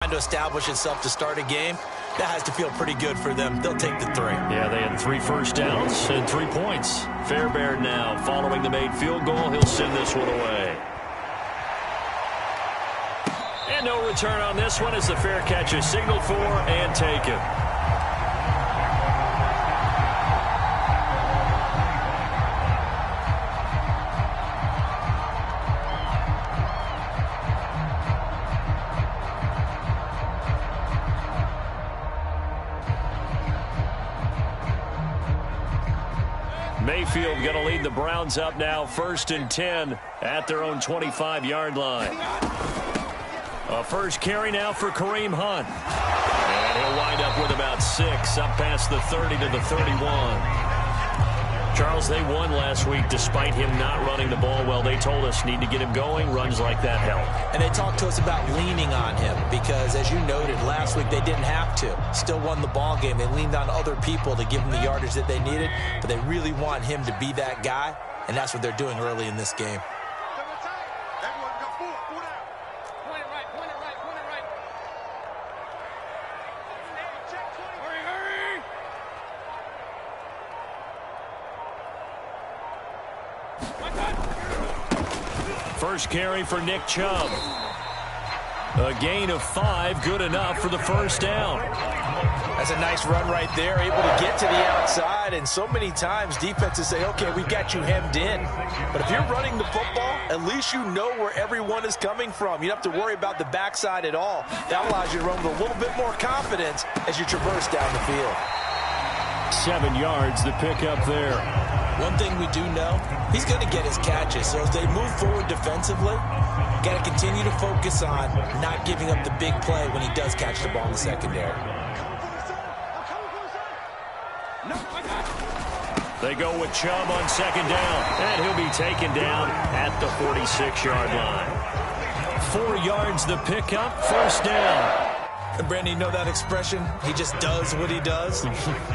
trying to establish itself to start a game, that has to feel pretty good for them. They'll take the 3. Yeah, they had 3 first downs and 3 points. Fairbairn now following the made field goal. He'll send this one away. And no return on this one as the fair catch is signaled for and taken. Mayfield going to lead the Browns up now, 1st and 10 at their own 25-yard line. A first carry now for Kareem Hunt. And he'll wind up with about 6, up past the 30 to the 31. Charles, they won last week despite him not running the ball well. They told us need to get him going. Runs like that help. And they talked to us about leaning on him because, as you noted, last week they didn't have to. Still won the ball game. They leaned on other people to give them the yardage that they needed, but they really want him to be that guy, and that's what they're doing early in this game. First carry for Nick Chubb. A gain of 5, good enough for the first down. That's a nice run right there, able to get to the outside, and so many times defenses say, okay, we've got you hemmed in. But if you're running the football, at least you know where everyone is coming from. You don't have to worry about the backside at all. That allows you to run with a little bit more confidence as you traverse down the field. 7 yards, the pickup there. One thing we do know, he's going to get his catches. So as they move forward defensively, got to continue to focus on not giving up the big play when he does catch the ball in the secondary. They go with Chubb on 2nd down, and he'll be taken down at the 46-yard line. 4 yards the pickup, 1st down. And Brandon, you know that expression? He just does what he does.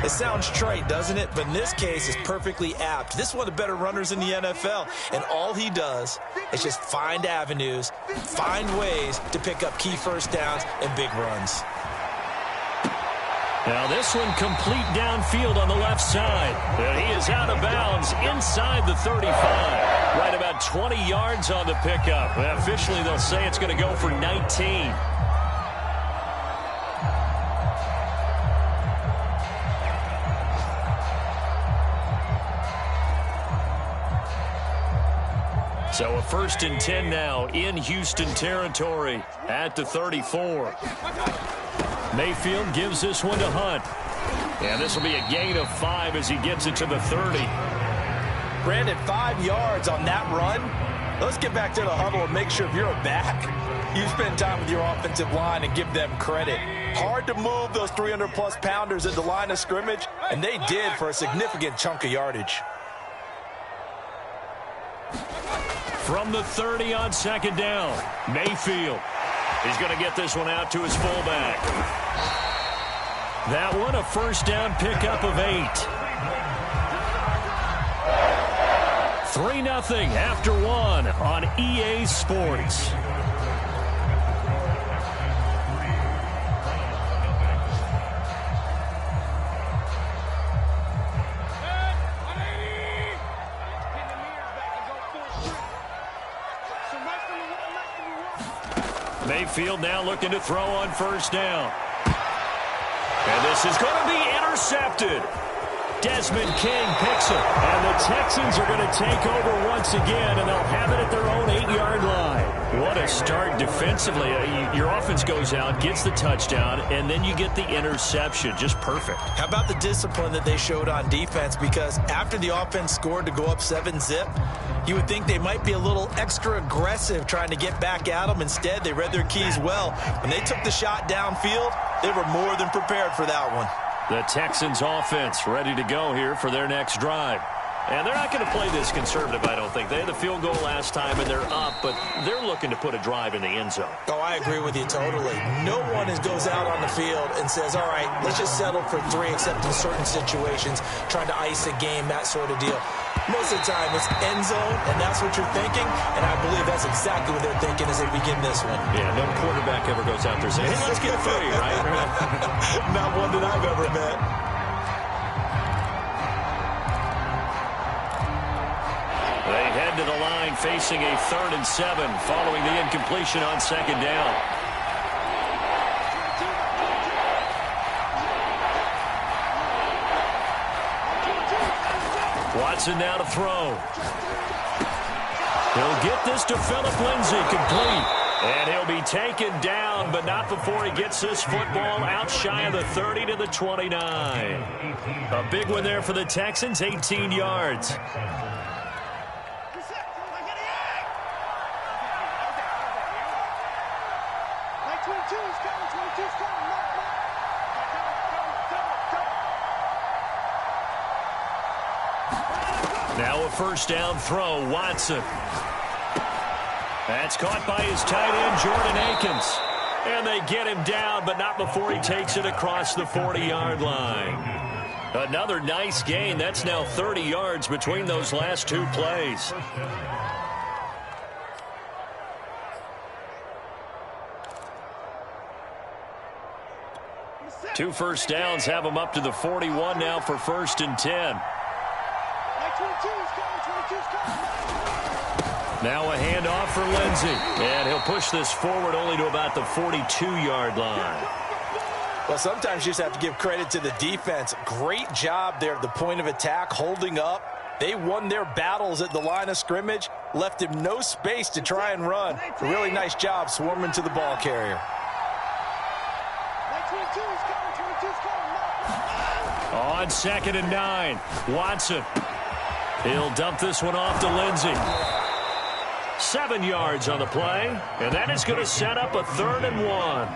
It sounds trite, doesn't it? But in this case, it's perfectly apt. This is one of the better runners in the NFL. And all he does is just find avenues, find ways to pick up key first downs and big runs. Now this one complete downfield on the left side. And he is out of bounds inside the 35. Right about 20 yards on the pickup. And officially, they'll say it's going to go for 19. So a 1st and 10 now in Houston territory at the 34. Mayfield gives this one to Hunt. And this will be a gain of 5 as he gets it to the 30. Brandon, 5 yards on that run. Let's get back to the huddle and make sure if you're a back, you spend time with your offensive line and give them credit. Hard to move those 300-plus pounders at the line of scrimmage, and they did for a significant chunk of yardage. From the 30 on 2nd down, Mayfield. He's going to get this one out to his fullback. That one, a 1st down pickup of 8. 3-0 after 1 on EA Sports. Mayfield now looking to throw on 1st down. And this is going to be intercepted. Desmond King picks it. And the Texans are going to take over once again, and they'll have it at their own 8-yard line. What a start defensively. Your offense goes out, gets the touchdown, and then you get the interception. Just perfect. How about the discipline that they showed on defense? Because after the offense scored to go up 7-zip, you would think they might be a little extra aggressive trying to get back at them. Instead, they read their keys well. When they took the shot downfield, they were more than prepared for that one. The Texans offense ready to go here for their next drive. And they're not going to play this conservative, I don't think. They had the field goal last time, and they're up, but they're looking to put a drive in the end zone. Oh, I agree with you totally. No one goes out on the field and says, all right, let's just settle for 3, except in certain situations, trying to ice a game, that sort of deal. Most of the time, it's end zone, and that's what you're thinking, and I believe that's exactly what they're thinking as they begin this one. Yeah, no quarterback ever goes out there saying, hey, let's get 3, right? Not one that I've ever met. They head to the line facing a 3rd and 7 following the incompletion on 2nd down. Watson now to throw. He'll get this to Phillip Lindsay, complete. And he'll be taken down, but not before he gets this football out shy of the 30 to the 29. A big one there for the Texans, 18 yards. Now a 1st down throw, Watson. That's caught by his tight end, Jordan Akins. And they get him down, but not before he takes it across the 40-yard line. Another nice gain. That's now 30 yards between those last 2 plays. Two 1st downs have him up to the 41 now for 1st and 10. Now a handoff for Lindsay. And he'll push this forward only to about the 42-yard line. Well, sometimes you just have to give credit to the defense. Great job there at the point of attack, holding up. They won their battles at the line of scrimmage, left him no space to try and run. A really nice job swarming to the ball carrier. On 2nd and 9, Watson. He'll dump this one off to Lindsay. 7 yards on the play, and that is going to set up a 3rd and 1.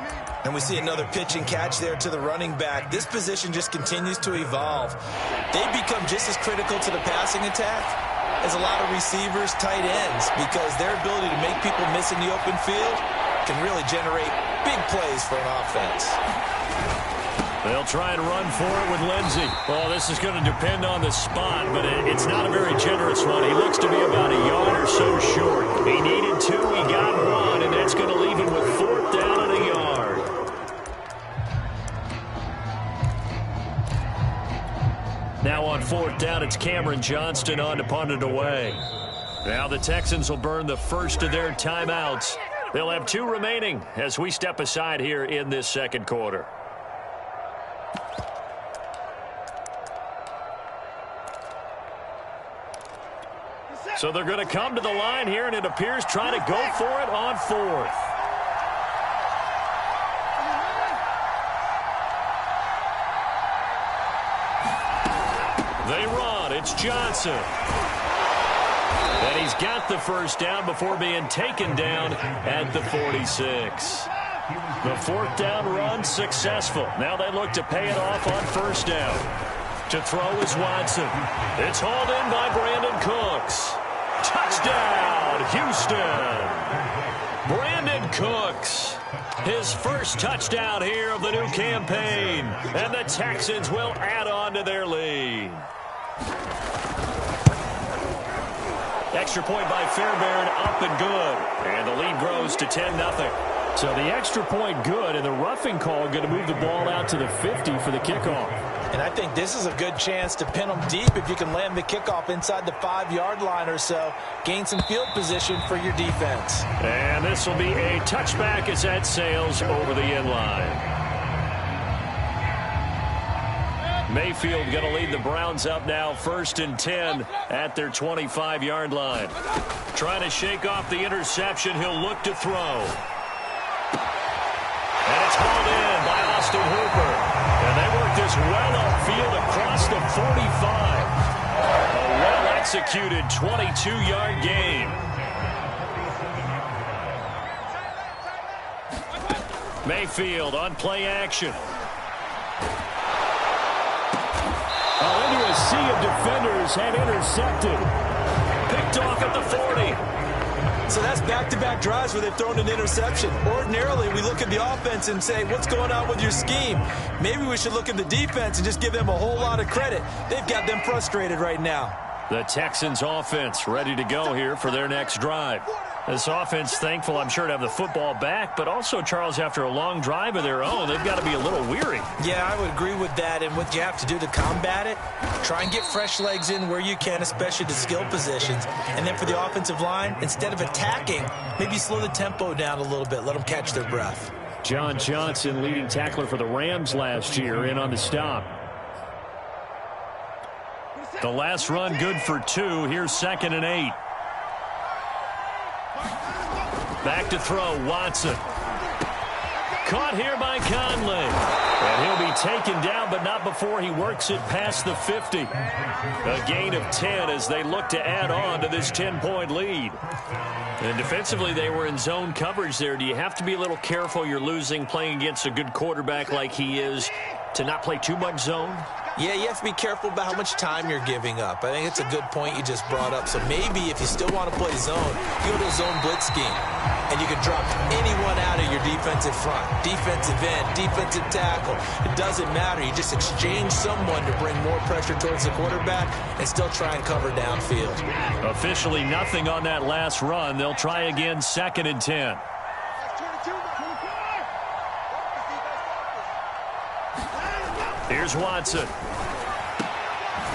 And we see another pitch and catch there to the running back. This position just continues to evolve. They become just as critical to the passing attack as a lot of receivers, tight ends, because their ability to make people miss in the open field can really generate big plays for an offense. They'll try and run for it with Lindsay. Well, this is going to depend on the spot, but it's not a very generous one. He looks to be about a yard or so short. He needed 2, he got 1, and that's going to leave him with 4th down and a yard. Now on 4th down, it's Cameron Johnston on to punt it away. Now the Texans will burn the first of their timeouts. They'll have 2 remaining as we step aside here in this 2nd quarter. So they're going to come to the line here, and it appears trying to go for it on 4th. They run. It's Johnson. And he's got the 1st down before being taken down at the 46. The 4th down run successful. Now they look to pay it off on 1st down. To throw is Watson. It's hauled in by Brandon Cooks. Touchdown, Houston. Brandon Cooks, his first touchdown here of the new campaign. And the Texans will add on to their lead. Extra point by Fairbairn, up and good. And the lead grows to 10-0. So the extra point good, and the roughing call going to move the ball out to the 50 for the kickoff. And I think this is a good chance to pin them deep if you can land the kickoff inside the 5-yard line or so. Gain some field position for your defense. And this will be a touchback as that sails over the end line. Mayfield going to lead the Browns up now, 1st and 10 at their 25-yard line. Trying to shake off the interception. He'll look to throw. And it's hauled in by Austin Hooper. And they work this well upfield across the 45. A well-executed 22-yard gain. Mayfield on play action. Into a sea of defenders and intercepted. Picked off at the 40. So that's back-to-back drives where they've thrown an interception. Ordinarily, we look at the offense and say, what's going on with your scheme? Maybe we should look at the defense and just give them a whole lot of credit. They've got them frustrated right now. The Texans offense ready to go here for their next drive. This offense thankful, I'm sure, to have the football back, but also, Charles, after a long drive of their own, they've got to be a little weary. Yeah, I would agree with that, and what you have to do to combat it, try and get fresh legs in where you can, especially to skill positions. And then for the offensive line, instead of attacking, maybe slow the tempo down a little bit, let them catch their breath. John Johnson, leading tackler for the Rams last year, in on the stop. The last run good for 2. Here's 2nd and 8. Back to throw, Watson. Caught here by Conley. And he'll be taken down, but not before he works it past the 50. A gain of 10 as they look to add on to this 10-point lead. And defensively, they were in zone coverage there. Do you have to be a little careful? You're losing, playing against a good quarterback like he is, to not play too much zone? Yeah, you have to be careful about how much time you're giving up. I think it's a good point you just brought up. So maybe if you still want to play zone, you go to a zone blitz scheme. And you can drop anyone out of your defensive front. Defensive end, defensive tackle. It doesn't matter. You just exchange someone to bring more pressure towards the quarterback and still try and cover downfield. Officially nothing on that last run. They'll try again 2nd and 10. Here's Watson.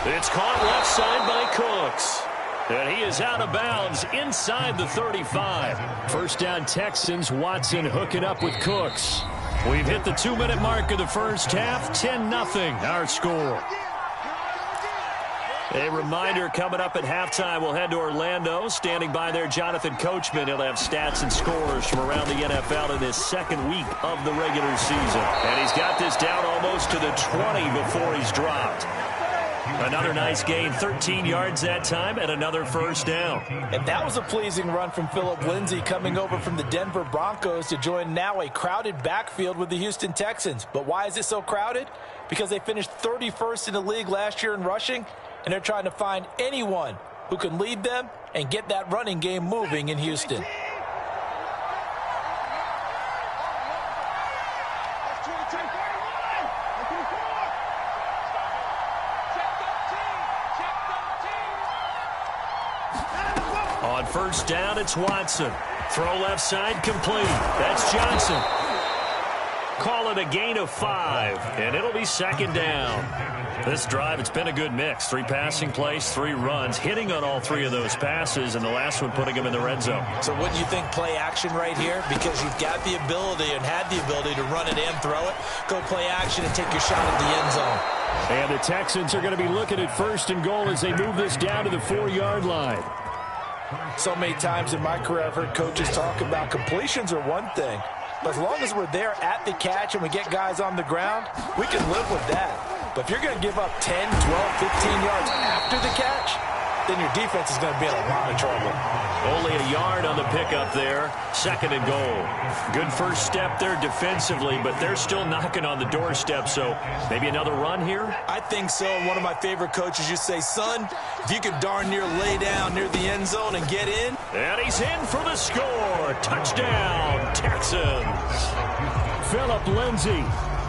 It's caught left side by Cooks. And he is out of bounds inside the 35. First down Texans. Watson hooking up with Cooks. We've hit the 2-minute mark of the first half. 10-0 our score. A reminder coming up at halftime. We'll head to Orlando. Standing by there, Jonathan Coachman. He'll have stats and scores from around the NFL in this second week of the regular season. And he's got this down almost to the 20 before he's dropped. Another nice gain, 13 yards that time, and another first down. And that was a pleasing run from Phillip Lindsay coming over from the Denver Broncos to join now a crowded backfield with the Houston Texans. But why is it so crowded? Because they finished 31st in the league last year in rushing, and they're trying to find anyone who can lead them and get that running game moving in Houston. On first down, it's Watson. Throw left side, complete. That's Johnson. Call it a gain of 5, and it'll be 2nd down. This drive, it's been a good mix. 3 passing plays, 3 runs, hitting on all 3 of those passes, and the last one putting him in the red zone. So wouldn't you think play action right here? Because you've got the ability and had the ability to run it and throw it. Go play action and take your shot at the end zone. And the Texans are going to be looking at 1st and goal as they move this down to the 4-yard line. So many times in my career I've heard coaches talk about completions are one thing. But as long as we're there at the catch and we get guys on the ground, we can live with that. But if you're going to give up 10, 12, 15 yards after the catch, then your defense is going to be in a lot of trouble. Only a yard on the pickup there. 2nd and goal. Good first step there defensively, but they're still knocking on the doorstep, so maybe another run here? I think so. One of my favorite coaches used to say, son, if you could darn near lay down near the end zone and get in. And he's in for the score. Touchdown, Texans. Phillip Lindsay.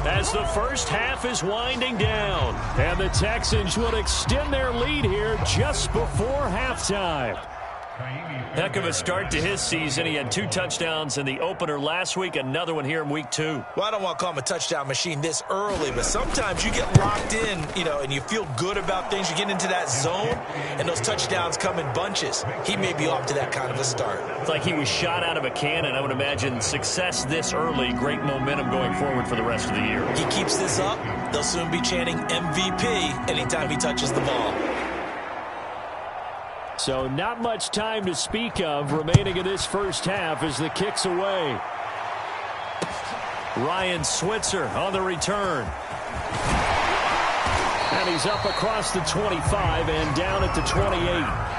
As the first half is winding down. And the Texans will extend their lead here just before halftime. Heck of a start to his season. He had 2 touchdowns in the opener last week, another one here in week 2. Well, I don't want to call him a touchdown machine this early, but sometimes you get locked in, and you feel good about things. You get into that zone, and those touchdowns come in bunches. He may be off to that kind of a start. It's like he was shot out of a cannon. I would imagine success this early, great momentum going forward for the rest of the year. He keeps this up, they'll soon be chanting MVP anytime he touches the ball. So not much time to speak of remaining in this first half as the kick's away. Ryan Switzer on the return. And he's up across the 25 and down at the 28.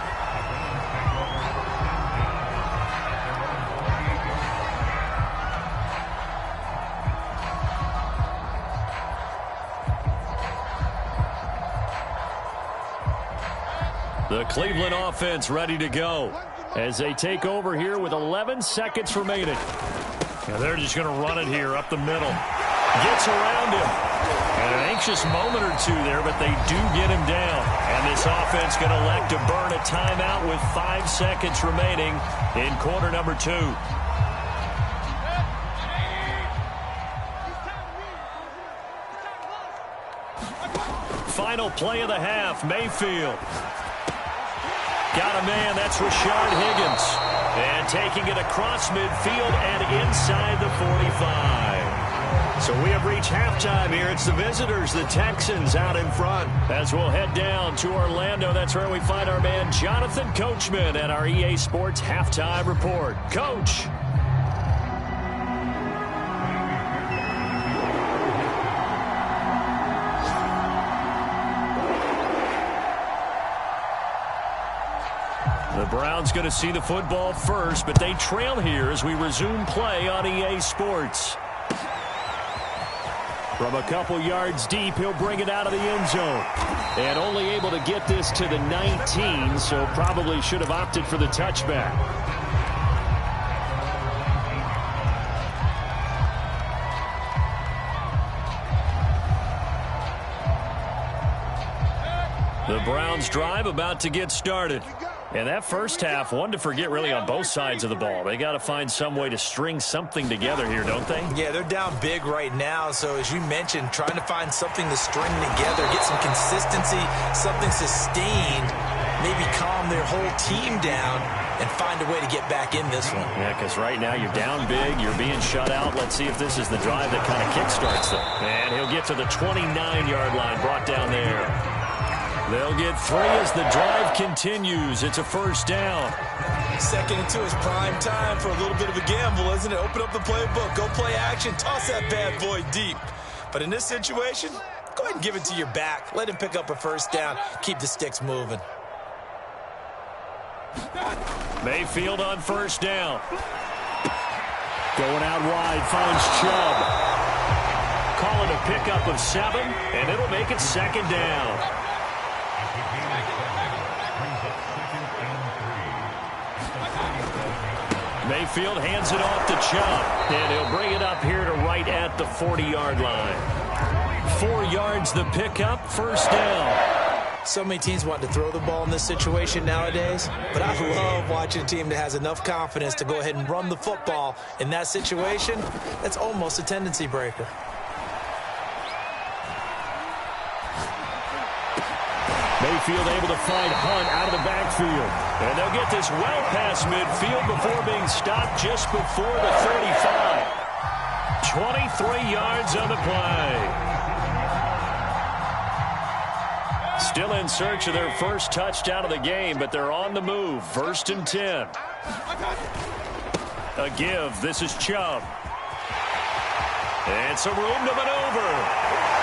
The Cleveland offense ready to go as they take over here with 11 seconds remaining. And they're just going to run it here up the middle. Gets around him. And an anxious moment or two there, but they do get him down. And this offense going to elect to burn a timeout with 5 seconds remaining in quarter number 2. Final play of the half, Mayfield. Got a man, that's Rashard Higgins. And taking it across midfield and inside the 45. So we have reached halftime here. It's the visitors, the Texans, out in front. As we'll head down to Orlando, that's where we find our man Jonathan Coachman at our EA Sports Halftime Report. Coach. The Browns going to see the football first, but they trail here as we resume play on EA Sports. From a couple yards deep, he'll bring it out of the end zone. And only able to get this to the 19, so probably should have opted for the touchback. The Browns drive about to get started. And that first half, one to forget really on both sides of the ball. They got to find some way to string something together here, don't they? Yeah, they're down big right now. So as you mentioned, trying to find something to string together, get some consistency, something sustained, maybe calm their whole team down and find a way to get back in this one. Yeah, because right now you're down big, you're being shut out. Let's see if this is the drive that kind of kickstarts them. And he'll get to the 29-yard line, brought down there. They'll get 3 as the drive continues. It's a first down. 2nd and 2 is prime time for a little bit of a gamble, isn't it? Open up the playbook, go play action, toss that bad boy deep. But in this situation, go ahead and give it to your back. Let him pick up a first down. Keep the sticks moving. Mayfield on first down. Going out wide, finds Chubb. Call it a pickup of 7, and it'll make it 2nd down. Mayfield hands it off to Chubb, and he'll bring it up here to right at the 40-yard line. 4 yards the pickup, first down. So many teams want to throw the ball in this situation nowadays, but I love watching a team that has enough confidence to go ahead and run the football. In that situation, that's almost a tendency breaker. Mayfield able to find Hunt out of the backfield. And they'll get this well past midfield before being stopped just before the 35. 23 yards on the play. Still in search of their first touchdown of the game, but they're on the move. 1st and 10. A give. This is Chubb. And some room to maneuver.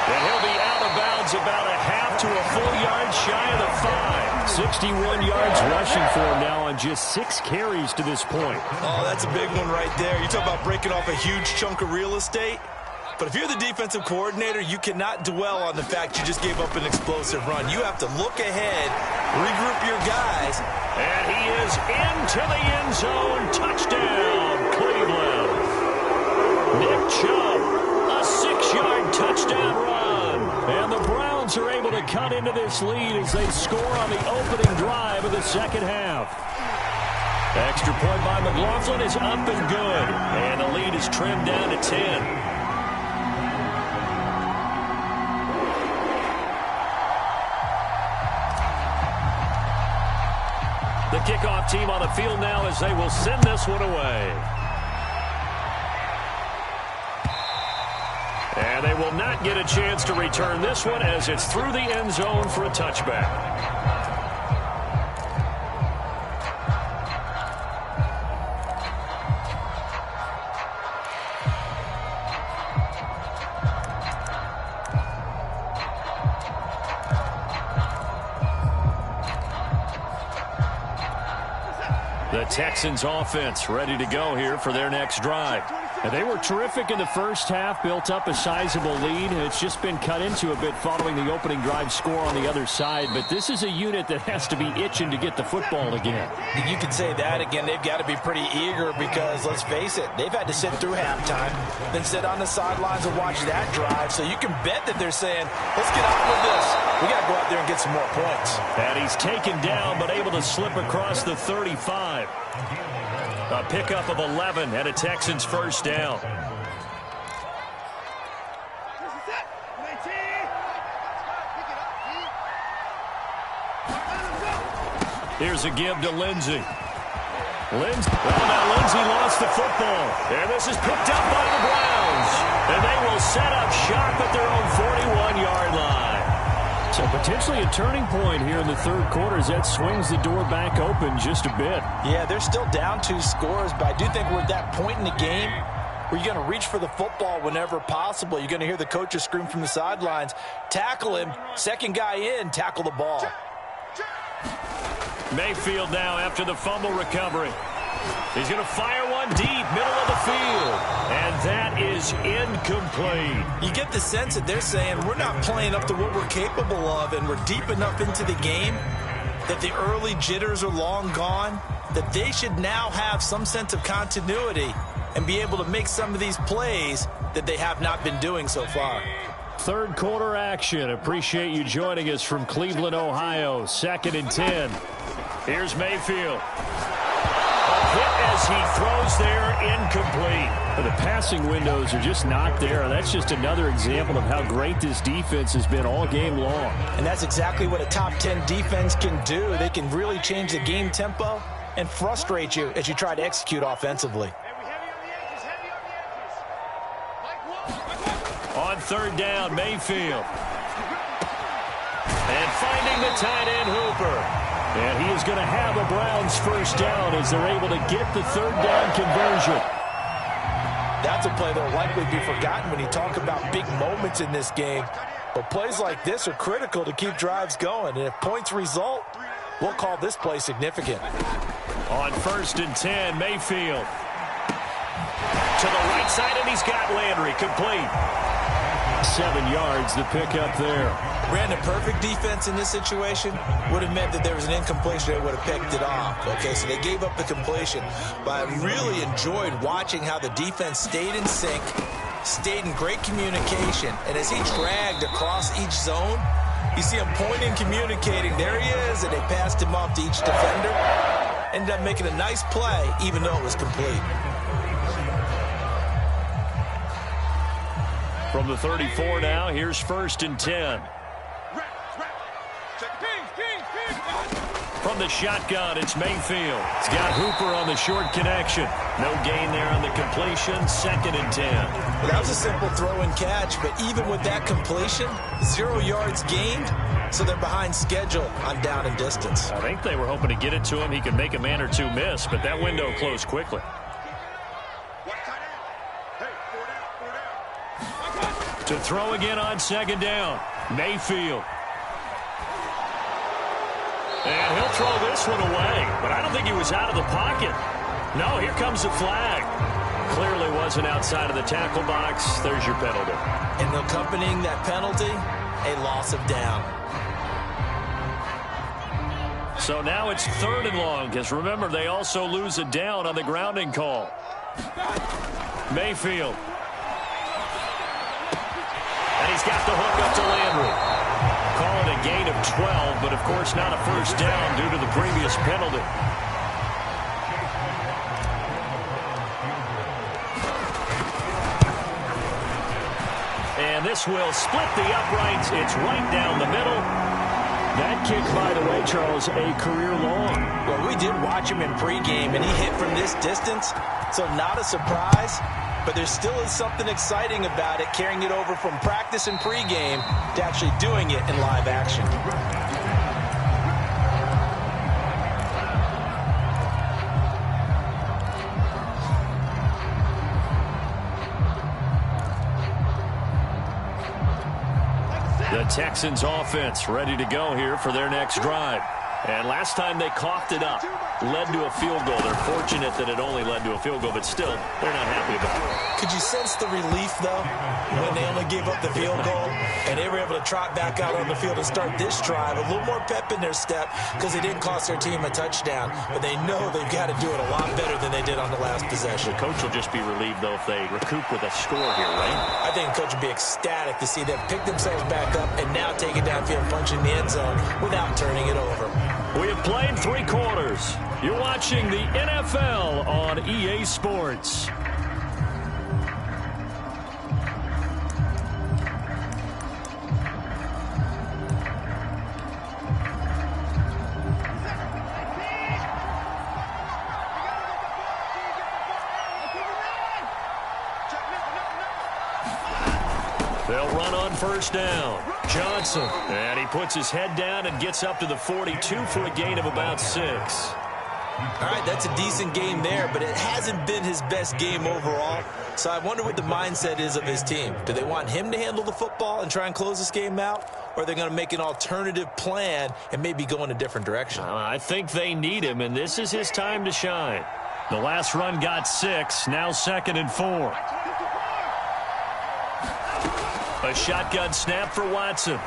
And he'll be out of bounds about a half to a full yard shy of the 5. 61 yards rushing for him now on just 6 carries to this point. Oh, that's a big one right there. You talk about breaking off a huge chunk of real estate. But if you're the defensive coordinator, you cannot dwell on the fact you just gave up an explosive run. You have to look ahead, regroup your guys. And he is into the end zone. Touchdown, Cleveland. Nick Chubb, a 6-yard touchdown run. And the Browns are able to cut into this lead as they score on the opening drive of the second half. Extra point by McLaughlin is up and good. And the lead is trimmed down to 10. The kickoff team on the field now as they will send this one away. And they will not get a chance to return this one as it's through the end zone for a touchback. The Texans offense ready to go here for their next drive. And they were terrific in the first half, built up a sizable lead. It's just been cut into a bit following the opening drive score on the other side. But this is a unit that has to be itching to get the football again. You could say that again. They've got to be pretty eager because, let's face it, they've had to sit through halftime, then sit on the sidelines and watch that drive. So you can bet that they're saying, let's get on with this. We got to go out there and get some more points. And he's taken down but able to slip across the 35. A pickup of 11 and a Texans first down. Here's a give to Lindsey. Well, now Lindsey lost the football. And this is picked up by the Browns. And they will set up shop at their own 41-yard line. So potentially a turning point here in the third quarter as that swings the door back open just a bit. Yeah, they're still down 2 scores, but I do think we're at that point in the game where you're going to reach for the football whenever possible. You're going to hear the coaches scream from the sidelines, tackle him, second guy in, tackle the ball. Mayfield now after the fumble recovery. He's going to fire one deep, middle of the field. And that is incomplete. You get the sense that they're saying we're not playing up to what we're capable of, and we're deep enough into the game that the early jitters are long gone, that they should now have some sense of continuity and be able to make some of these plays that they have not been doing so far. Third quarter action. Appreciate you joining us from Cleveland, Ohio. 2nd and 10. Here's Mayfield. A hit as he throws there, incomplete. The passing windows are just not there. That's just another example of how great this defense has been all game long. And that's exactly what a top 10 defense can do. They can really change the game tempo and frustrate you as you try to execute offensively. On third down, Mayfield. And finding the tight end, Hooper. And he is going to have a Browns first down as they're able to get the third down conversion. That's a play that will likely be forgotten when you talk about big moments in this game. But plays like this are critical to keep drives going. And if points result, we'll call this play significant. On 1st and 10, Mayfield. To the right side, and he's got Landry complete. 7 yards, the pickup there. Brandon, perfect defense in this situation would have meant that there was an incompletion. They would have picked it off. Okay, so they gave up the completion. But I really enjoyed watching how the defense stayed in sync, stayed in great communication. And as he dragged across each zone, you see him pointing, communicating. There he is, and they passed him off to each defender. Ended up making a nice play, even though it was complete. From the 34 now, here's 1st and 10. From the shotgun, it's Mayfield. He's got Hooper on the short connection. No gain there on the completion. 2nd and 10. Well, that was a simple throw and catch, but even with that completion, 0 yards gained, so they're behind schedule on down and distance. I think they were hoping to get it to him. He could make a man or two miss, but that window closed quickly. To throw again on 2nd down, Mayfield. And he'll throw this one away, but I don't think he was out of the pocket. No, here comes the flag. Clearly wasn't outside of the tackle box. There's your penalty. And accompanying that penalty, a loss of down. So now it's 3rd and long, because remember, they also lose a down on the grounding call. Mayfield. And he's got the hook up to Landry. Call it a gain of 12, but of course not a first down due to the previous penalty. And this will split the uprights. It's right down the middle. That kick, by the way, Charles, a career long. Well, we did watch him in pregame, and he hit from this distance, so not a surprise. But there still is something exciting about it, carrying it over from practice and pregame to actually doing it in live action. The Texans offense ready to go here for their next drive. And last time they coughed it up. led to a field goal. They're fortunate that it only led to a field goal, but still, they're not happy about it. Could you sense the relief, though, when they only gave up the field goal and they were able to trot back out on the field and start this drive? A little more pep in their step because they didn't cost their team a touchdown, but they know they've got to do it a lot better than they did on the last possession. The coach will just be relieved, though, if they recoup with a score here, right? I think the coach would be ecstatic to see them pick themselves back up and now take it downfield, punching the end zone without turning it over. We have played 3 quarters. You're watching the NFL on EA Sports. They'll run on first down. Johnson. And he puts his head down and gets up to the 42 for a gain of about 6. All right, that's a decent game there, but it hasn't been his best game overall. So I wonder what the mindset is of his team. Do they want him to handle the football and try and close this game out? Or are they going to make an alternative plan and maybe go in a different direction? I think they need him, and this is his time to shine. The last run got 6, now 2nd and 4. A shotgun snap for Watson.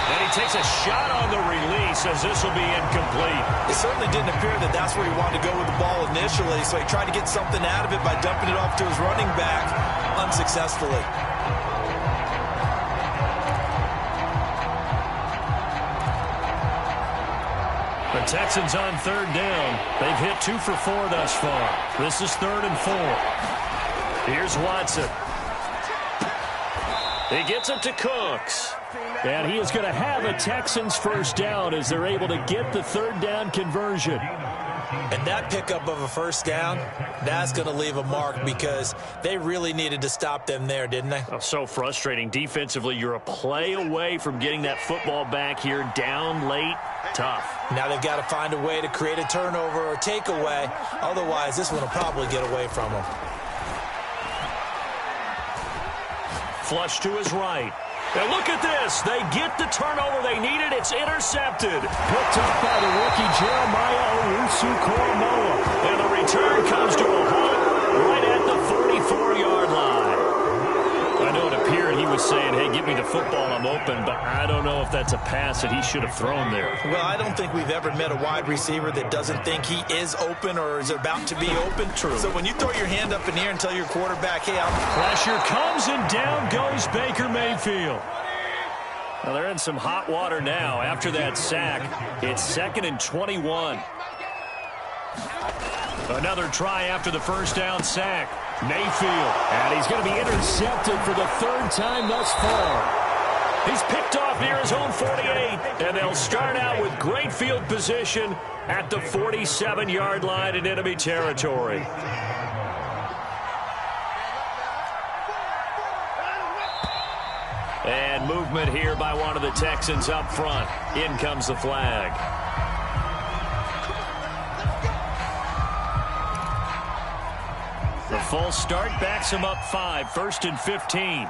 And he takes a shot on the release as this will be incomplete. It certainly didn't appear that that's where he wanted to go with the ball initially, so he tried to get something out of it by dumping it off to his running back unsuccessfully. The Texans on 3rd down. They've hit 2 for 4 thus far. This is 3rd and 4. Here's Watson. He gets it to Cooks. And he is going to have a Texans first down as they're able to get the 3rd down conversion. And that pickup of a first down, that's going to leave a mark because they really needed to stop them there, didn't they? Oh, so frustrating. Defensively, you're a play away from getting that football back here down late. Tough. Now they've got to find a way to create a turnover or takeaway. Otherwise, this one will probably get away from them. Flush to his right. And look at this. They get the turnover they needed. It's intercepted. Picked up by the rookie Jeremiah Owusu-Koramoah. And the return comes to a halt right at the 44-yard line. I know it appeared he was saying, hey, give me the football, I'm open, but I don't know if that's a pass that he should have thrown there. Well, I don't think we've ever met a wide receiver that doesn't think he is open or is about to be open. True. So when you throw your hand up in the air and tell your quarterback, hey, Pressure comes and down goes Baker Mayfield. Well, they're in some hot water now after that sack. It's 2nd and 21. Another try after the first down sack. Mayfield, and he's going to be intercepted for the 3rd time thus far. He's picked off near his own 48, and they'll start out with great field position at the 47-yard line in enemy territory. And movement here by one of the Texans up front. In comes the flag. The false start backs him up 5, 1st and 15.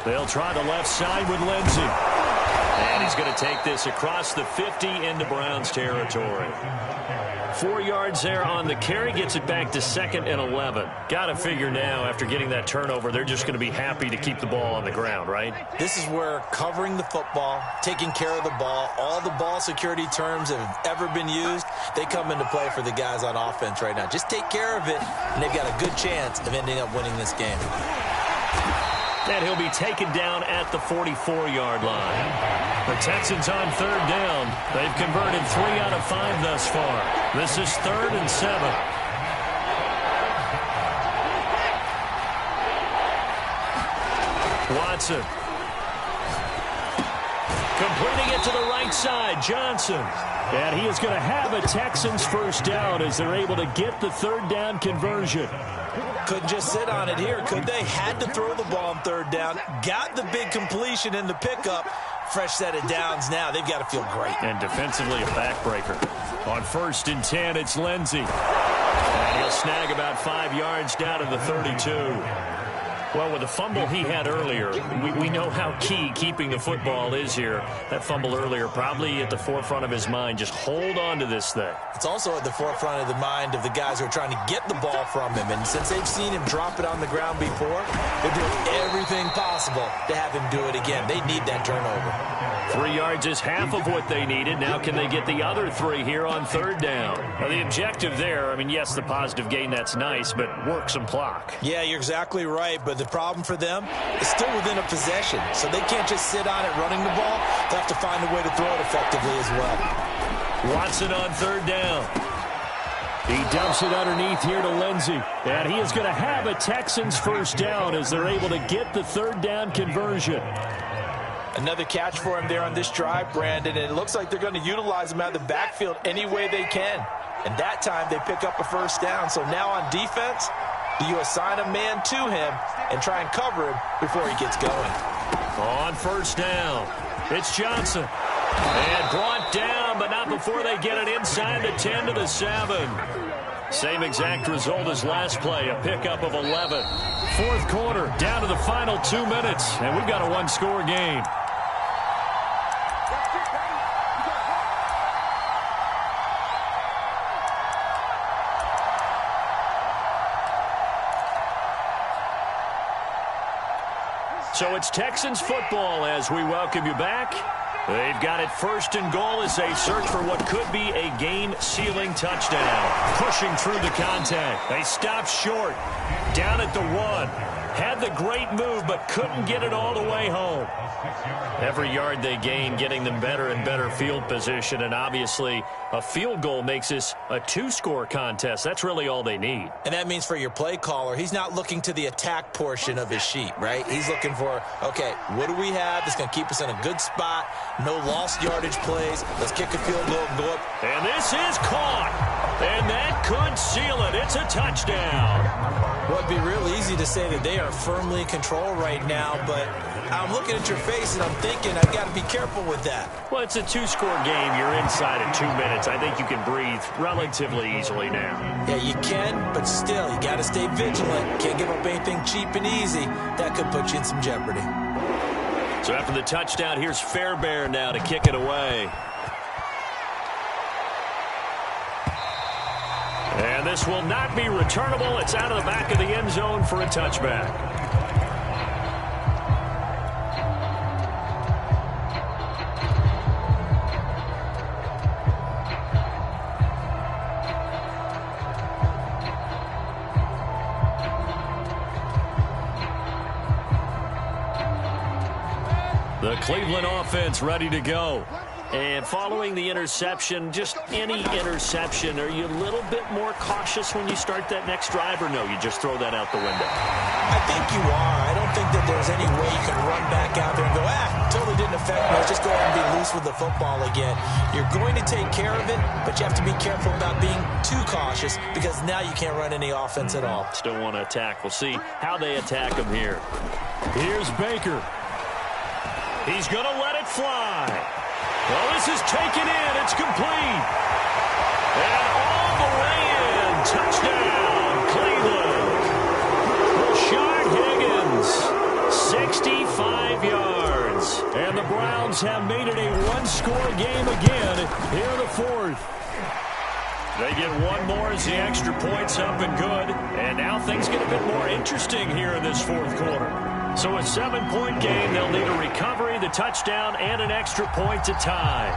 They'll try the left side with Lindsey. And he's going to take this across the 50 into Browns territory. 4 yards there on the carry, gets it back to 2nd and 11. Got to figure now, after getting that turnover, they're just going to be happy to keep the ball on the ground, right? This is where covering the football, taking care of the ball, all the ball security terms that have ever been used, they come into play for the guys on offense right now. Just take care of it, and they've got a good chance of ending up winning this game. And he'll be taken down at the 44-yard line. The Texans on 3rd down. They've converted 3 out of 5 thus far. This is 3rd and 7. Watson. Completing it to the right side, Johnson. And he is going to have a Texans first down as they're able to get the 3rd down conversion. Couldn't just sit on it here, could they? Had to throw the ball on 3rd down. Got the big completion in the pickup. Fresh set of downs now. They've got to feel great. And defensively a backbreaker. On 1st and 10, it's Lindsey. And he'll snag about 5 yards down to the 32. Well, with the fumble he had earlier, we know how key keeping the football is here. That fumble earlier probably at the forefront of his mind. Just hold on to this thing. It's also at the forefront of the mind of the guys who are trying to get the ball from him. And since they've seen him drop it on the ground before, they're doing everything possible to have him do it again. They need that turnover. 3 yards is half of what they needed. Now can they get the other 3 here on third down? Now, the objective there, I mean, yes, the positive gain, that's nice, but work some clock. Yeah, you're exactly right, but the problem for them is still within a possession, so they can't just sit on it running the ball. They'll have to find a way to throw it effectively as well. Watson on third down. He dumps it underneath here to Lindsey, and he is going to have a Texans first down as they're able to get the third down conversion. Another catch for him there on this drive, Brandon, and it looks like they're going to utilize him out of the backfield any way they can. And that time they pick up a first down. So now on defense, do you assign a man to him and try and cover him before he gets going? On first down, it's Johnson. And brought down, but not before they get it inside the 10 to the 7. Same exact result as last play, a pickup of 11. Fourth quarter, down to the final 2 minutes, and we've got a one-score game. So it's Texans football as we welcome you back. They've got it first and goal as they search for what could be a game-sealing touchdown. Pushing through the contact. They stop short. Down at the 1. Had the great move, but couldn't get it all the way home. Every yard they gain, getting them better and better field position, and obviously a field goal makes this a 2-score contest. That's really all they need. And that means for your play caller, he's not looking to the attack portion of his sheet, right? He's looking for, okay, what do we have that's going to keep us in a good spot? No lost yardage plays. Let's kick a field goal and go up. And this is caught. And that could seal it. It's a touchdown. Well, it'd be real easy to say that they are firmly in control right now, but I'm looking at your face and I'm thinking I've got to be careful with that. Well, it's a 2-score game. You're inside of 2 minutes. I think you can breathe relatively easily now. Yeah, you can, but still, you got to stay vigilant. Can't give up anything cheap and easy. That could put you in some jeopardy. So after the touchdown, here's Fairbairn now to kick it away. And this will not be returnable. It's out of the back of the end zone for a touchback. The Cleveland offense ready to go. And following the interception, just any interception, are you a little bit more cautious when you start that next drive, or no, you just throw that out the window? I think you are. I don't think that there's any way you can run back out there and go, totally didn't affect me. Let's just go ahead and be loose with the football again. You're going to take care of it, but you have to be careful about being too cautious because now you can't run any offense at all. Still want to attack. We'll see how they attack him here. Here's Baker. He's going to let it fly. Well, this is taken in. It's complete. And all the way in. Touchdown, Cleveland. Rashard Higgins, 65 yards. And the Browns have made it a one-score game again here in the fourth. They get one more as the extra point's up and good. And now things get a bit more interesting here in this fourth quarter. So a 7-point game, they'll need a recovery, the touchdown, and an extra point to tie.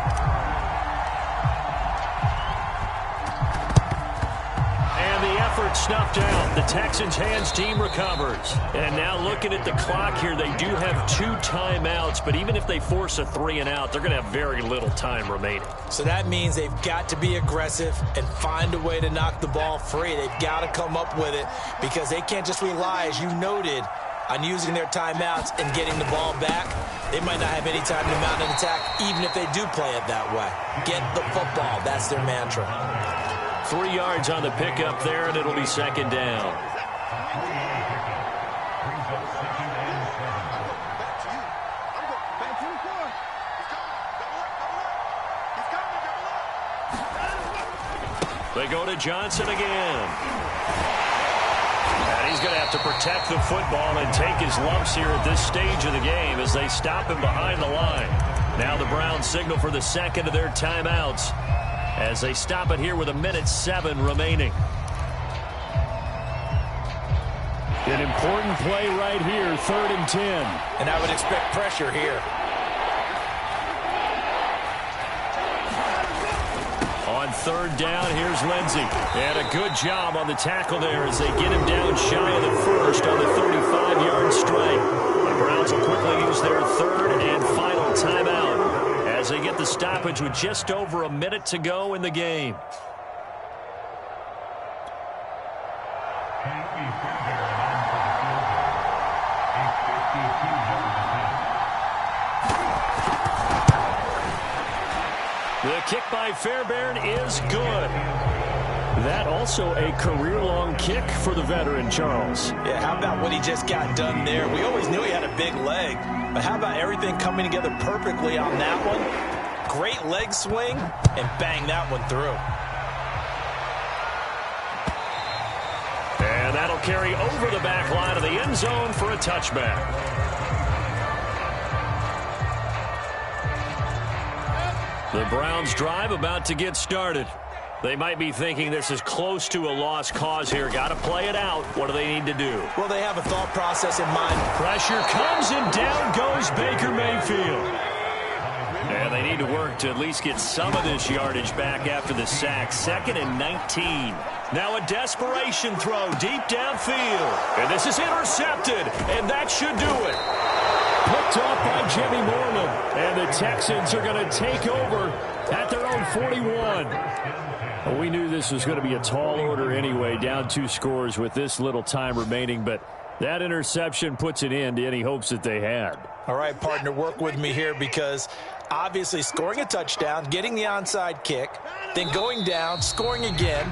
And the effort snuffed out. The Texans' hands team recovers. And now looking at the clock here, they do have 2 timeouts, but even if they force a 3-and-out, they're going to have very little time remaining. So that means they've got to be aggressive and find a way to knock the ball free. They've got to come up with it because they can't just rely, as you noted, on using their timeouts and getting the ball back. They might not have any time to mount an attack, even if they do play it that way. Get the football. That's their mantra. 3 yards on the pickup there, and it'll be second down. They go to Johnson again. And And he's going to have to protect the football and take his lumps here at this stage of the game as they stop him behind the line. Now the Browns signal for the second of their timeouts as they stop it here with 1:07 remaining. An important play right here, 3rd and 10. And I would expect pressure here. On 3rd down, here's Lindsey. And a good job on the tackle there as they get him down shy of the first on the 35-yard strike. The Browns will quickly use their 3rd and final timeout as they get the stoppage with just over a minute to go in the game. The kick by Fairbairn is good. That also a career-long kick for the veteran, Charles. Yeah, how about what he just got done there? We always knew he had a big leg, but how about everything coming together perfectly on that one? Great leg swing, and bang that one through. And that'll carry over the back line of the end zone for a touchback. The Browns drive about to get started. They might be thinking this is close to a lost cause here. Got to play it out. What do they need to do? Well, they have a thought process in mind. Pressure comes and down goes Baker Mayfield. And they need to work to at least get some of this yardage back after the sack. 2nd and 19. Now a desperation throw deep downfield. And this is intercepted. And that should do it. Picked off by Jimmy Moreland. And the Texans are going to take over at their own 41. Well, we knew this was going to be a tall order anyway, down 2 scores with this little time remaining. But that interception puts an end to any hopes that they had. All right, partner, work with me here because obviously scoring a touchdown, getting the onside kick, then going down, scoring again.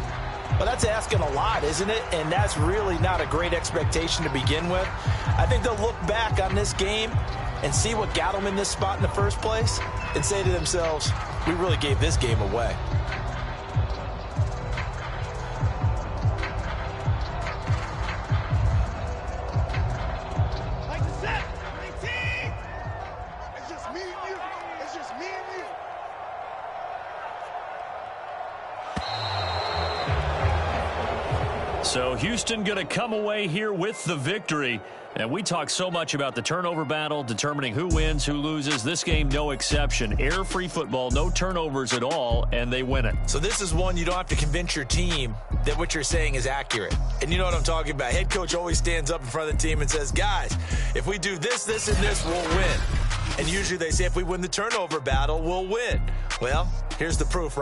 Well, that's asking a lot, isn't it? And that's really not a great expectation to begin with. I think they'll look back on this game and see what got them in this spot in the first place and say to themselves, we really gave this game away. So Houston going to come away here with the victory. And we talk so much about the turnover battle, determining who wins, who loses. This game, no exception. Error-free football, no turnovers at all, and they win it. So this is one you don't have to convince your team that what you're saying is accurate. And you know what I'm talking about. Head coach always stands up in front of the team and says, guys, if we do this, this, and this, we'll win. And usually they say if we win the turnover battle, we'll win. Well, here's the proof right